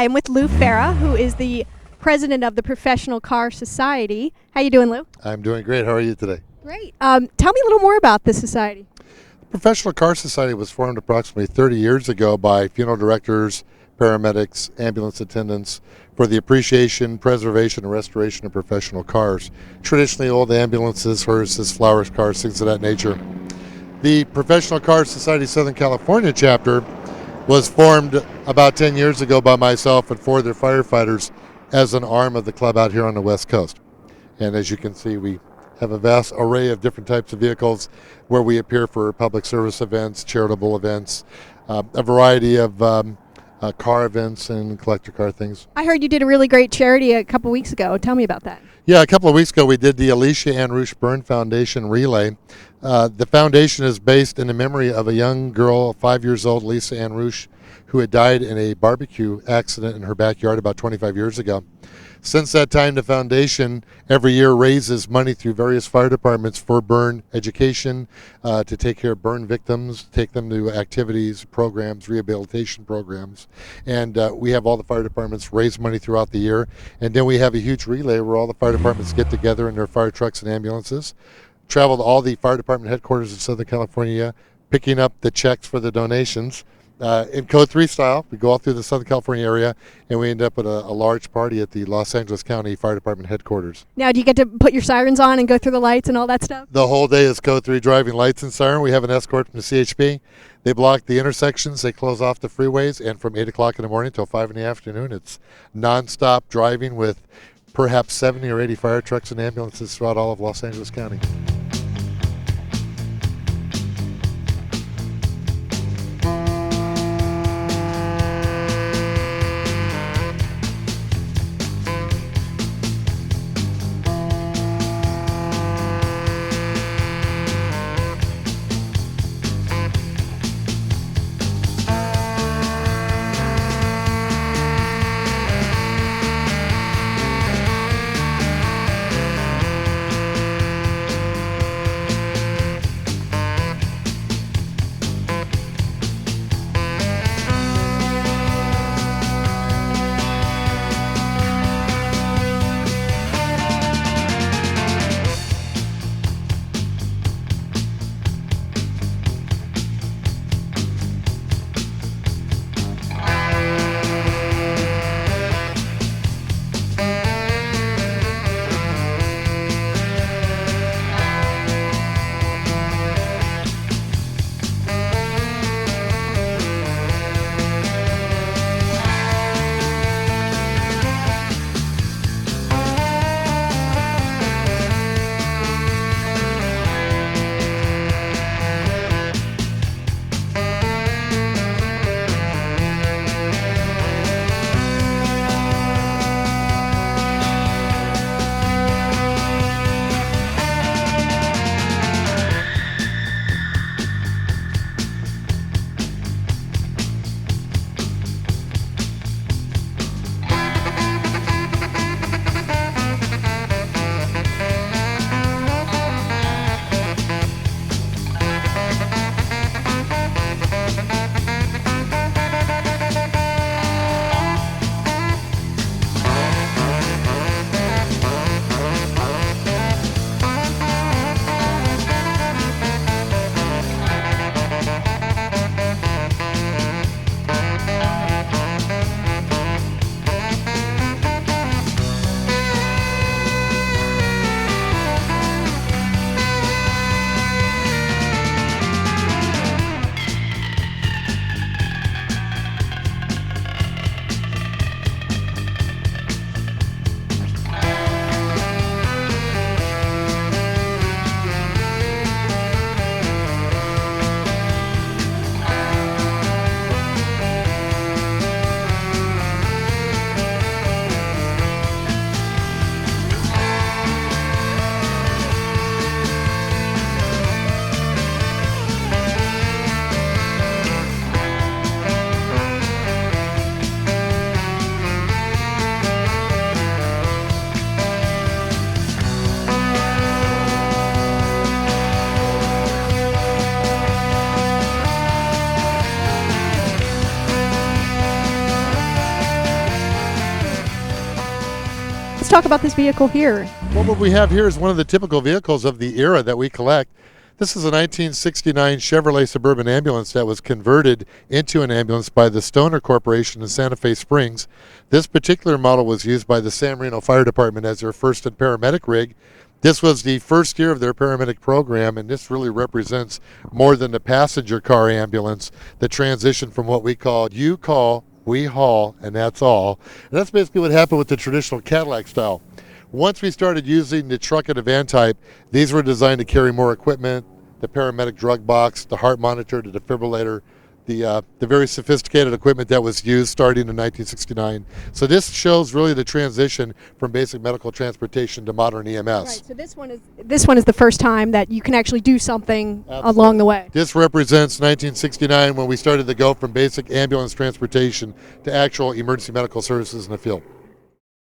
Hi, I'm with Lou Farah, who is the president of the Professional Car Society. How you doing, Lou? I'm doing great. How are you today? Great. Tell me a little more about the society. The Professional Car Society was formed approximately 30 years ago by funeral directors, paramedics, ambulance attendants for the appreciation, preservation, and restoration of professional cars. Traditionally, old ambulances, hearses, flowers cars, things of that nature. The Professional Car Society Southern California chapter was formed about 10 years ago by myself and 4 other firefighters as an arm of the club out here on the West Coast. And as you can see, we have a vast array of different types of vehicles where we appear for public service events, charitable events, a variety of car events and collector car things. I heard you did a really great charity a couple weeks ago. Tell me about that. Yeah, a couple of weeks ago we did the Alicia Ann Roosh Byrne Foundation Relay. The foundation is based in the memory of a young girl, 5 years old, Lisa Ann Roosh, who had died in a barbecue accident in her backyard about 25 years ago. Since that time, the foundation every year raises money through various fire departments for burn education, to take care of burn victims, take them to activities, programs, rehabilitation programs. And we have all the fire departments raise money throughout the year. And then we have a huge relay where all the fire departments get together in their fire trucks and ambulances, travel to all the fire department headquarters in Southern California, picking up the checks for the donations. In Code 3 style, we go all through the Southern California area, and we end up at a large party at the Los Angeles County Fire Department headquarters. Now, do you get to put your sirens on and go through the lights and all that stuff? The whole day is Code 3 driving lights and siren. We have an escort from the CHP. They block the intersections, they close off the freeways, and from 8 o'clock in the morning until 5 in the afternoon, it's nonstop driving with perhaps 70 or 80 fire trucks and ambulances throughout all of Los Angeles County. talk about this vehicle here. Well, what we have here is one of the typical vehicles of the era that we collect. This is a 1969 Chevrolet Suburban ambulance that was converted into an ambulance by the Stoner Corporation in Santa Fe Springs. This particular model was used by the San Marino Fire Department as their first and paramedic rig. This was the first year of their paramedic program, and this really represents more than the passenger car ambulance, the transition from what we called you call, we haul, and that's all. And that's basically what happened with the traditional Cadillac style. Once we started using the truck and the van type, these were designed to carry more equipment, the paramedic drug box, the heart monitor, the defibrillator, the very sophisticated equipment that was used starting in 1969. So this shows really the transition from basic medical transportation to modern EMS. Right. So this one is the first time that you can actually do something Absolutely. along the way. This represents 1969 when we started to go from basic ambulance transportation to actual emergency medical services in the field.